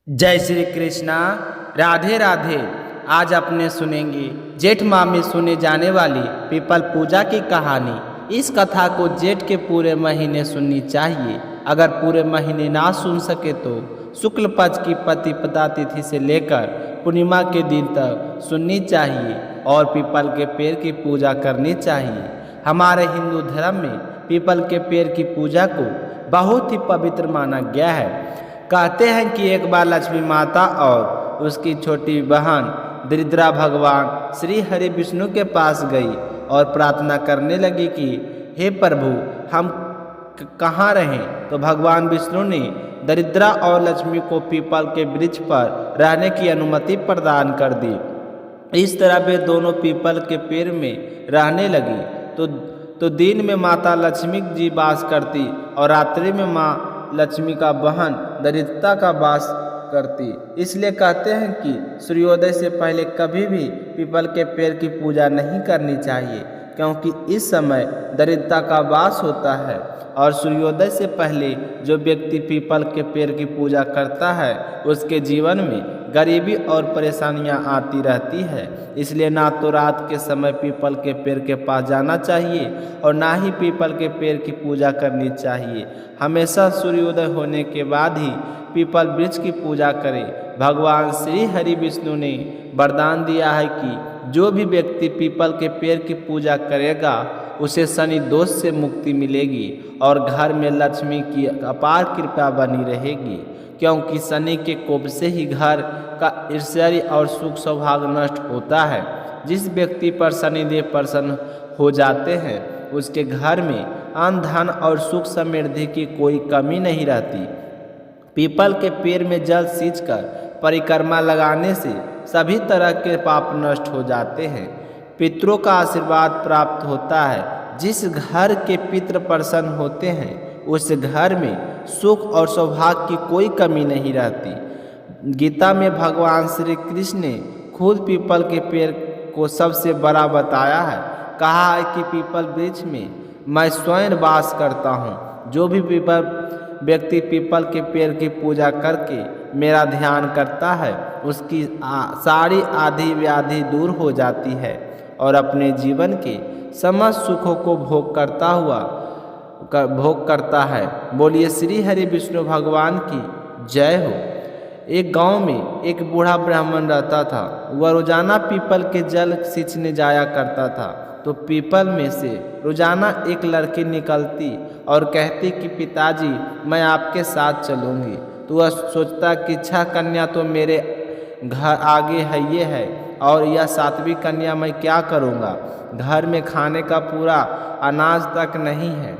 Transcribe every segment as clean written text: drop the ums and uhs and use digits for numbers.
जय श्री कृष्णा। राधे राधे। आज अपने सुनेंगे जेठ माह में सुने जाने वाली पीपल पूजा की कहानी। इस कथा को जेठ के पूरे महीने सुननी चाहिए। अगर पूरे महीने ना सुन सके तो शुक्ल पक्ष की प्रतिपदा तिथि से लेकर पूर्णिमा के दिन तक सुननी चाहिए और पीपल के पेड़ की पूजा करनी चाहिए। हमारे हिंदू धर्म में पीपल के पेड़ की पूजा को बहुत ही पवित्र माना गया है। कहते हैं कि एक बार लक्ष्मी माता और उसकी छोटी बहन दरिद्रा भगवान श्री हरि विष्णु के पास गई और प्रार्थना करने लगी कि हे प्रभु, हम कहाँ रहें। तो भगवान विष्णु ने दरिद्रा और लक्ष्मी को पीपल के वृक्ष पर रहने की अनुमति प्रदान कर दी। इस तरह वे दोनों पीपल के पेड़ में रहने लगी। तो दिन में माता लक्ष्मी जी वास करती और रात्रि में माँ लक्ष्मी का बहन दरिद्रता का वास करती। इसलिए कहते हैं कि सूर्योदय से पहले कभी भी पीपल के पेड़ की पूजा नहीं करनी चाहिए, क्योंकि इस समय दरिद्रता का वास होता है और सूर्योदय से पहले जो व्यक्ति पीपल के पेड़ की पूजा करता है उसके जीवन में गरीबी और परेशानियां आती रहती है। इसलिए ना तो रात के समय पीपल के पेड़ के पास जाना चाहिए और ना ही पीपल के पेड़ की पूजा करनी चाहिए। हमेशा सूर्योदय होने के बाद ही पीपल वृक्ष की पूजा करें। भगवान श्री हरि विष्णु ने वरदान दिया है कि जो भी व्यक्ति पीपल के पेड़ की पूजा करेगा उसे शनि दोष से मुक्ति मिलेगी और घर में लक्ष्मी की अपार कृपा बनी रहेगी, क्योंकि शनि के कोप से ही घर का ऐश्वर्य और सुख सौभाग्य नष्ट होता है। जिस व्यक्ति पर शनिदेव प्रसन्न हो जाते हैं उसके घर में अन्न धन और सुख समृद्धि की कोई कमी नहीं रहती। पीपल के पेड़ में जल सींचकर परिक्रमा लगाने से सभी तरह के पाप नष्ट हो जाते हैं। पितरों का आशीर्वाद प्राप्त होता है। जिस घर के पितृ प्रसन्न होते हैं उस घर में सुख और सौभाग्य की कोई कमी नहीं रहती। गीता में भगवान श्री कृष्ण ने खुद पीपल के पेड़ को सबसे बड़ा बताया है। कहा है कि पीपल वृक्ष में मैं स्वयं वास करता हूँ। जो भी व्यक्ति पीपल के पेड़ की पूजा करके मेरा ध्यान करता है उसकी सारी आधी व्याधि दूर हो जाती है और अपने जीवन के समस्त सुखों को भोग करता है। बोलिए श्री हरि विष्णु भगवान की जय हो। एक गांव में एक बूढ़ा ब्राह्मण रहता था। वह रोजाना पीपल के जल सींचने जाया करता था। तो पीपल में से रोजाना एक लड़की निकलती और कहती कि पिताजी, मैं आपके साथ चलूँगी। तो वह सोचता कि छह कन्या तो मेरे घर आगे है ये है और यह सातवीं कन्या मैं क्या करूँगा। घर में खाने का पूरा अनाज तक नहीं है,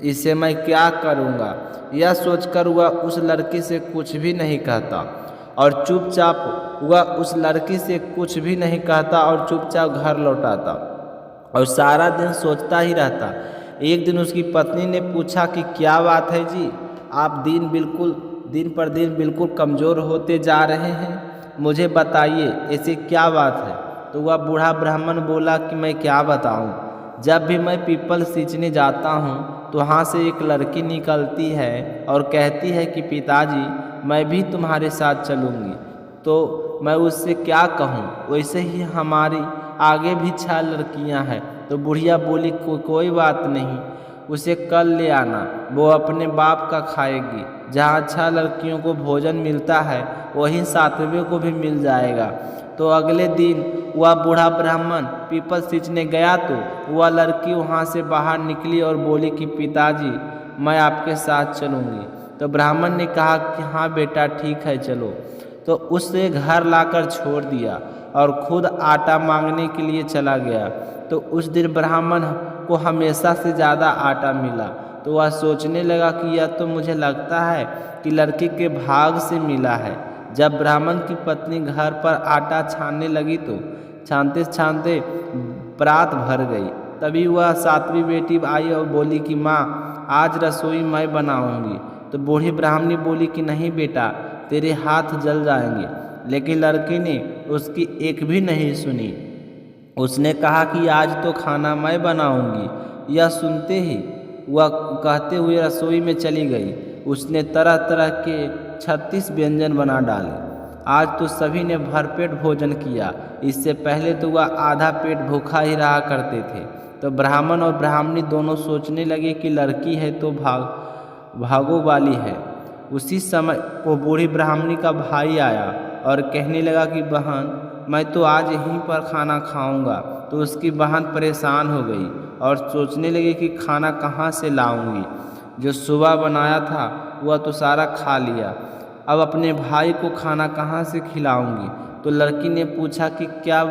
इसे मैं क्या करूँगा। यह सोचकर वह उस लड़की से कुछ भी नहीं कहता और चुपचाप घर लौटाता और सारा दिन सोचता ही रहता। एक दिन उसकी पत्नी ने पूछा कि क्या बात है जी, आप दिन पर दिन बिल्कुल कमज़ोर होते जा रहे हैं, मुझे बताइए ऐसी क्या बात है। तो वह बूढ़ा ब्राह्मण बोला कि मैं क्या बताऊं। जब भी मैं पीपल सींचने जाता हूं तो वहाँ से एक लड़की निकलती है और कहती है कि पिताजी, मैं भी तुम्हारे साथ चलूँगी। तो मैं उससे क्या कहूँ। वैसे ही हमारी आगे भी 6 लड़कियाँ हैं। तो बुढ़िया बोली कोई बात नहीं, उसे कल ले आना, वो अपने बाप का खाएगी। जहाँ 6 लड़कियों को भोजन मिलता है वहीं 7वें को भी मिल जाएगा। तो अगले दिन वह बूढ़ा ब्राह्मण पीपल सींचने गया तो वह लड़की वहाँ से बाहर निकली और बोली कि पिताजी, मैं आपके साथ चलूँगी। तो ब्राह्मण ने कहा कि हाँ बेटा ठीक है चलो। तो उससे घर लाकर छोड़ दिया और खुद आटा मांगने के लिए चला गया। तो उस दिन ब्राह्मण को हमेशा से ज़्यादा आटा मिला। तो वह सोचने लगा कि यह तो मुझे लगता है कि लड़की के भाग से मिला है। जब ब्राह्मण की पत्नी घर पर आटा छानने लगी तो छानते छानते परात भर गई। तभी वह 7वीं बेटी आई और बोली कि माँ, आज रसोई मैं बनाऊंगी। तो बूढ़ी ब्राह्मणी बोली कि नहीं बेटा, तेरे हाथ जल जाएंगे। लेकिन लड़की ने उसकी एक भी नहीं सुनी। उसने कहा कि आज तो खाना मैं बनाऊंगी। यह सुनते ही वह कहते हुए रसोई में चली गई। उसने तरह तरह के 36 व्यंजन बना डाले। आज तो सभी ने भरपेट भोजन किया, इससे पहले तो वह आधा पेट भूखा ही रहा करते थे। तो ब्राह्मण और ब्राह्मणी दोनों सोचने लगे कि लड़की है तो भागो वाली है। उसी समय वो बूढ़ी ब्राह्मणी का भाई आया और कहने लगा कि बहन, मैं तो आज यहीं पर खाना खाऊंगा। तो उसकी बहन परेशान हो गई और सोचने लगी कि खाना कहाँ से लाऊंगी, जो सुबह बनाया था वह तो सारा खा लिया, अब अपने भाई को खाना कहाँ से खिलाऊंगी। तो लड़की ने पूछा कि क्या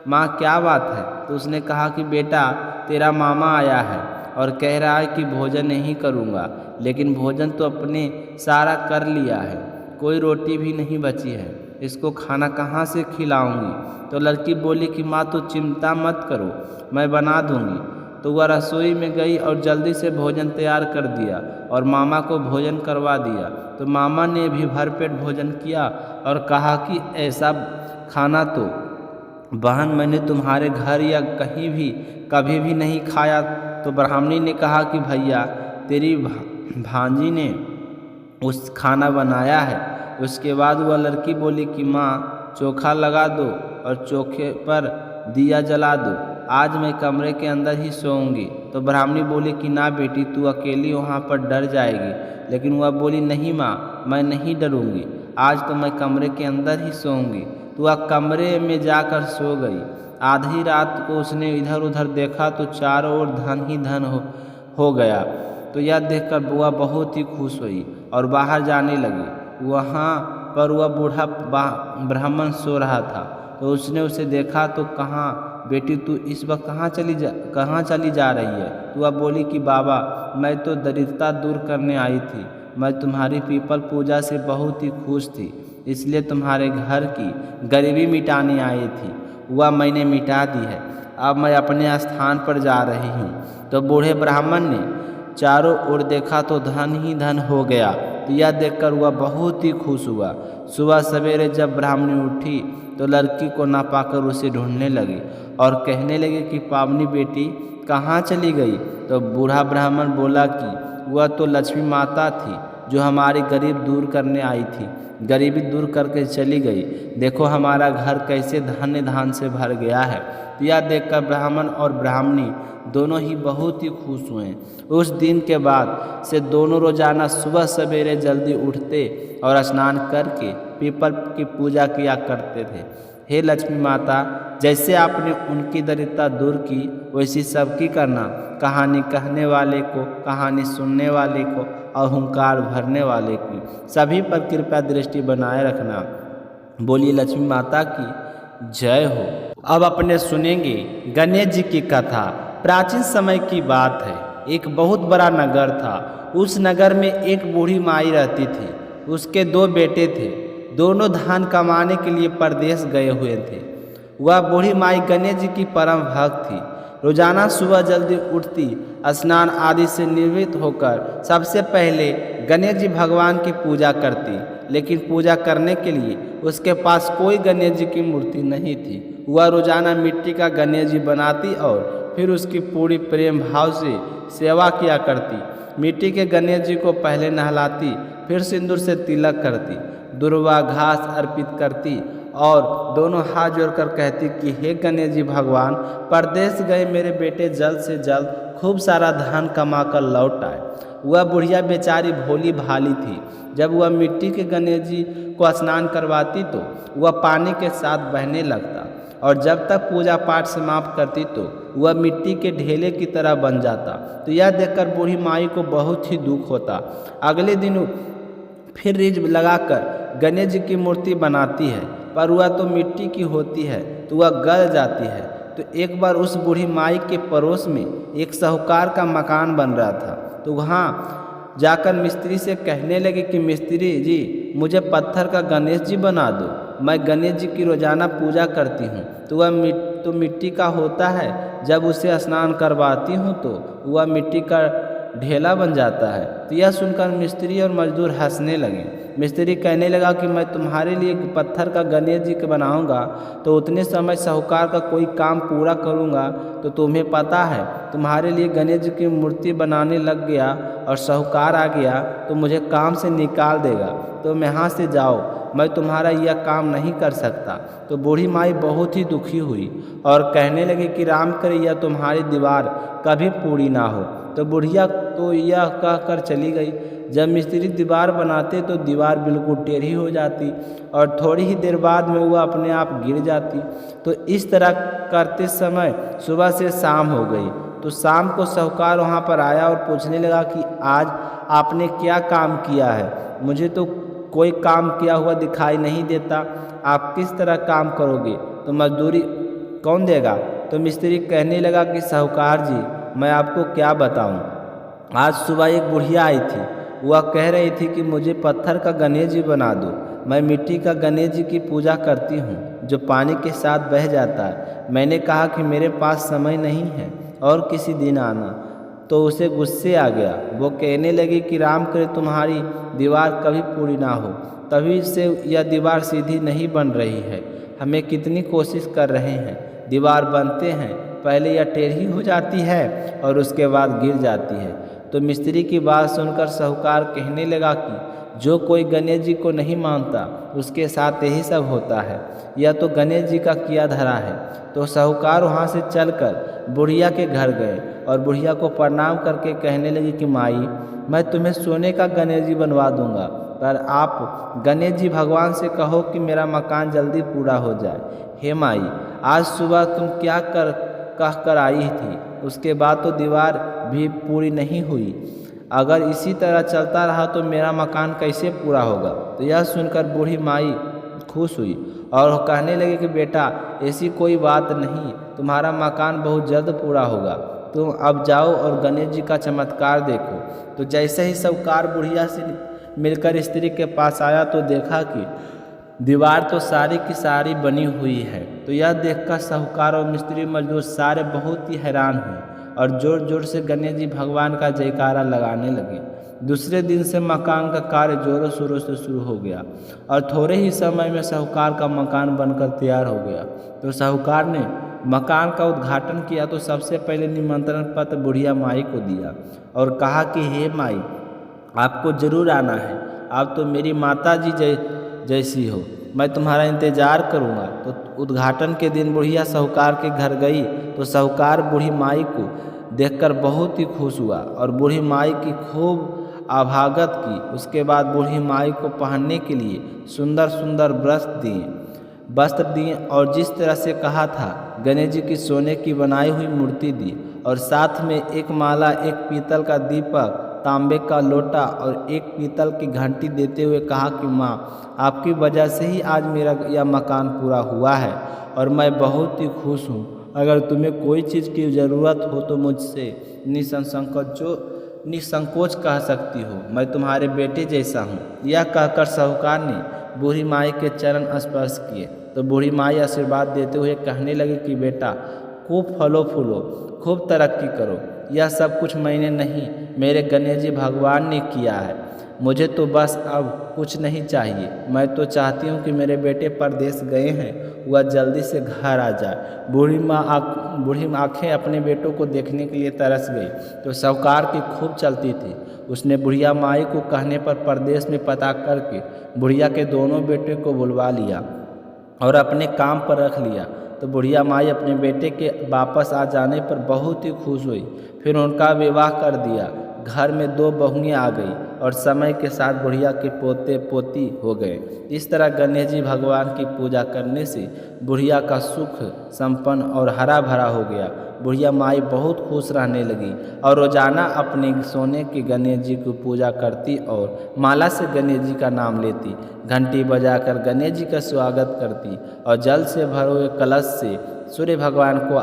माँ, क्या बात है। तो उसने कहा कि बेटा, तेरा मामा आया है और कह रहा है कि भोजन नहीं करूँगा, लेकिन भोजन तो अपने सारा कर लिया है, कोई रोटी भी नहीं बची है, इसको खाना कहाँ से खिलाऊंगी। तो लड़की बोली कि माँ तो चिंता मत करो, मैं बना दूंगी। तो वह रसोई में गई और जल्दी से भोजन तैयार कर दिया और मामा को भोजन करवा दिया। तो मामा ने भी भरपेट भोजन किया और कहा कि ऐसा खाना तो बहन मैंने तुम्हारे घर या कहीं भी कभी भी नहीं खाया। तो ब्राह्मणी ने कहा कि भैया, तेरी भांजी ने उस खाना बनाया है। उसके बाद वह लड़की बोली कि माँ, चोखा लगा दो और चोखे पर दिया जला दो, आज मैं कमरे के अंदर ही सोऊंगी। तो ब्राह्मणी बोली कि ना बेटी, तू अकेली वहाँ पर डर जाएगी। लेकिन वह बोली नहीं माँ, मैं नहीं डरूंगी, आज तो मैं कमरे के अंदर ही सोऊंगी। तो वह कमरे में जाकर सो गई। आधी रात को उसने इधर उधर देखा तो चारों ओर धन ही धन हो गया। तो यह देखकर बुआ बहुत ही खुश हुई और बाहर जाने लगी। वहाँ पर वह बूढ़ा ब्राह्मण सो रहा था। तो उसने उसे देखा तो कहा, बेटी तू इस वक्त कहाँ चली जा रही है। तो वह बोली कि बाबा, मैं तो दरिद्रता दूर करने आई थी, मैं तुम्हारी पीपल पूजा से बहुत ही खुश थी, इसलिए तुम्हारे घर की गरीबी मिटाने आई थी, वह मैंने मिटा दी है, अब मैं अपने स्थान पर जा रही हूँ। तो बूढ़े ब्राह्मण ने चारों ओर देखा तो धन ही धन हो गया। तो यह देखकर वह बहुत ही खुश हुआ। सुबह सवेरे जब ब्राह्मणी उठी तो लड़की को ना पाकर उसे ढूंढने लगी और कहने लगे कि पावनी बेटी कहाँ चली गई। तो बूढ़ा ब्राह्मण बोला कि वह तो लक्ष्मी माता थी, जो हमारी गरीब दूर करने आई थी, गरीबी दूर करके चली गई, देखो हमारा घर कैसे धन्य धान से भर गया है। तो यह देखकर ब्राह्मण और ब्राह्मणी दोनों ही बहुत ही खुश हुए। उस दिन के बाद से दोनों रोजाना सुबह सवेरे जल्दी उठते और स्नान करके पीपल की पूजा किया करते थे। हे लक्ष्मी माता, जैसे आपने उनकी दरिद्रता दूर की, वैसी सबकी करना, कहानी कहने वाले को, कहानी सुनने वाले को और हुंकार भरने वाले की, सभी पर कृपया दृष्टि बनाए रखना। बोलिए लक्ष्मी माता की जय हो। अब अपने सुनेंगे गणेश जी की कथा। प्राचीन समय की बात है, एक बहुत बड़ा नगर था। उस नगर में एक बूढ़ी माई रहती थी। उसके 2 बेटे थे, दोनों धान कमाने के लिए परदेश गए हुए थे। वह बूढ़ी माई गणेश जी की परम भक्त थी। रोजाना सुबह जल्दी उठती, स्नान आदि से निवृत्त होकर सबसे पहले गणेश जी भगवान की पूजा करती। लेकिन पूजा करने के लिए उसके पास कोई गणेश जी की मूर्ति नहीं थी। वह रोजाना मिट्टी का गणेश जी बनाती और फिर उसकी पूरी प्रेम भाव से सेवा किया करती। मिट्टी के गणेश जी को पहले नहलाती, फिर सिंदूर से तिलक करती, दुर्वा घास अर्पित करती और दोनों हाथ जोड़कर कहती कि हे गणेश जी भगवान, परदेश गए मेरे बेटे जल्द से जल्द खूब सारा धान कमा कर लौट आए। वह बुढ़िया बेचारी भोली भाली थी। जब वह मिट्टी के गणेश जी को स्नान करवाती तो वह पानी के साथ बहने लगता और जब तक पूजा पाठ समाप्त करती तो वह मिट्टी के ढेले की तरह बन जाता। तो यह देखकर बूढ़ी माई को बहुत ही दुख होता। अगले दिन फिर रिज लगाकर गणेश जी की मूर्ति बनाती है, पर वह तो मिट्टी की होती है तो वह गल जाती है। तो एक बार उस बूढ़ी माई के पड़ोस में एक साहूकार का मकान बन रहा था। तो वहाँ जाकर मिस्त्री से कहने लगे कि मिस्त्री जी, मुझे पत्थर का गणेश जी बना दो, मैं गणेश जी की रोजाना पूजा करती हूँ। तो वह मिट्टी का होता है, जब उसे स्नान करवाती हूँ तो वह मिट्टी का ढेला बन जाता है। तो यह सुनकर मिस्त्री और मजदूर हंसने लगे। मिस्त्री कहने लगा कि मैं तुम्हारे लिए पत्थर का गणेश जी का बनाऊंगा तो उतने समय साहूकार का कोई काम पूरा करूंगा। तो तुम्हें पता है तुम्हारे लिए गणेश जी की मूर्ति बनाने लग गया और साहूकार आ गया तो मुझे काम से निकाल देगा। तुम यहाँ से जाओ, मैं तुम्हारा यह काम नहीं कर सकता। तो बूढ़ी माई बहुत ही दुखी हुई और कहने लगी कि राम करे यह तुम्हारी दीवार कभी पूरी ना हो। तो बुढ़िया तो यह कहकर चली गई। जब मिस्त्री दीवार बनाते तो दीवार बिल्कुल टेढ़ी हो जाती और थोड़ी ही देर बाद में वह अपने आप गिर जाती। तो इस तरह करते समय सुबह से शाम हो गई। तो शाम को साहूकार वहाँ पर आया और पूछने लगा कि आज आपने क्या काम किया है, मुझे तो कोई काम किया हुआ दिखाई नहीं देता, आप किस तरह काम करोगे, तो मजदूरी कौन देगा। तो मिस्त्री कहने लगा कि साहूकार जी मैं आपको क्या बताऊं, आज सुबह एक बुढ़िया आई थी, वह कह रही थी कि मुझे पत्थर का गणेश जी बना दो। मैं मिट्टी का गणेश जी की पूजा करती हूँ जो पानी के साथ बह जाता है। मैंने कहा कि मेरे पास समय नहीं है और किसी दिन आना, तो उसे गुस्से आ गया। वो कहने लगी कि राम करे तुम्हारी दीवार कभी पूरी ना हो, तभी से यह दीवार सीधी नहीं बन रही है। हमें कितनी कोशिश कर रहे हैं, दीवार बनते हैं पहले यह टेढ़ी हो जाती है और उसके बाद गिर जाती है। तो मिस्त्री की बात सुनकर साहूकार कहने लगा कि जो कोई गणेश जी को नहीं मानता उसके साथ यही सब होता है, यह तो गणेश जी का किया धरा है। तो साहूकार वहाँ से चलकर बुढ़िया के घर गए और बुढ़िया को प्रणाम करके कहने लगी कि माई मैं तुम्हें सोने का गणेश जी बनवा दूंगा, पर आप गणेश जी भगवान से कहो कि मेरा मकान जल्दी पूरा हो जाए। हे माई आज सुबह तुम क्या कह कर आई थी, उसके बाद तो दीवार भी पूरी नहीं हुई, अगर इसी तरह चलता रहा तो मेरा मकान कैसे पूरा होगा। तो यह सुनकर बूढ़ी माई खुश हुई और कहने लगी कि बेटा ऐसी कोई बात नहीं, तुम्हारा मकान बहुत जल्द पूरा होगा, तुम अब जाओ और गणेश जी का चमत्कार देखो। तो जैसे ही साहूकार बुढ़िया से मिलकर स्त्री के पास आया तो देखा कि दीवार तो सारी की सारी बनी हुई है। तो यह देखकर साहूकार और मिस्त्री मजदूर सारे बहुत ही हैरान हुए और जोर जोर से गणेश जी भगवान का जयकारा लगाने लगे। दूसरे दिन से मकान का कार्य जोरों शोरों से शुरू हो गया और थोड़े ही समय में साहूकार का मकान बनकर तैयार हो गया। तो साहूकार ने मकान का उद्घाटन किया तो सबसे पहले निमंत्रण पत्र बुढ़िया माई को दिया और कहा कि हे माई आपको जरूर आना है, आप तो मेरी माता जी जैसी हो, मैं तुम्हारा इंतज़ार करूँगा। तो उद्घाटन के दिन बुढ़िया साहूकार के घर गई तो साहूकार बूढ़ी माई को देखकर बहुत ही खुश हुआ और बूढ़ी माई की खूब आभागत की। उसके बाद बूढ़ी माई को पहनने के लिए सुंदर सुंदर वस्त्र दिए और जिस तरह से कहा था गणेश जी की सोने की बनाई हुई मूर्ति दी और साथ में एक माला, एक पीतल का दीपक, तांबे का लोटा और एक पीतल की घंटी देते हुए कहा कि माँ आपकी वजह से ही आज मेरा यह मकान पूरा हुआ है और मैं बहुत ही खुश हूँ। अगर तुम्हें कोई चीज़ की ज़रूरत हो तो मुझसे निसंकोच कह सकती हो, मैं तुम्हारे बेटे जैसा हूँ। यह कहकर साहूकार ने बूढ़ी माई के चरण स्पर्श किए तो बूढ़ी माई आशीर्वाद देते हुए कहने लगी कि बेटा खूब फलो फूलो, खूब तरक्की करो, यह सब कुछ मैंने नहीं मेरे गणेश जी भगवान ने किया है, मुझे तो बस अब कुछ नहीं चाहिए। मैं तो चाहती हूँ कि मेरे बेटे परदेश गए हैं वह जल्दी से घर आ जाए। बूढ़ी आँखें अपने बेटों को देखने के लिए तरस गई। तो साहूकार की खूब चलती थी, उसने बुढ़िया माई को कहने पर परदेश में पता करके बुढ़िया के दोनों बेटे को बुलवा लिया और अपने काम पर रख लिया। तो बुढ़िया माई अपने बेटे के वापस आ जाने पर बहुत ही खुश हुई। फिर उनका विवाह कर दिया। घर में 2 बहुएं आ गई और समय के साथ बुढ़िया के पोते पोती हो गए। इस तरह गणेश जी भगवान की पूजा करने से बुढ़िया का सुख संपन्न और हरा भरा हो गया। बुढ़िया माई बहुत खुश रहने लगी और रोजाना अपने सोने के गणेश जी की पूजा करती और माला से गणेश जी का नाम लेती, घंटी बजाकर गणेश जी का स्वागत करती और जल से भरे हुए कलश से सूर्य भगवान को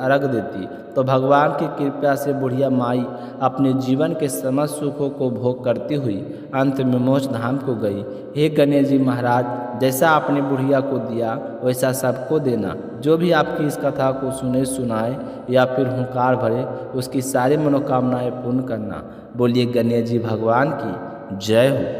अर्घ देती। तो भगवान की कृपा से बुढ़िया माई अपने जीवन के समस्त सुखों को भोग करती हुई अंत में मोक्ष धाम को गई। हे गणेश जी महाराज, जैसा आपने बुढ़िया को दिया वैसा सबको देना। जो भी आपकी इस कथा को सुनाए या फिर हुंकार भरे उसकी सारी मनोकामनाएं पूर्ण करना। बोलिए गणेश जी भगवान की जय हो।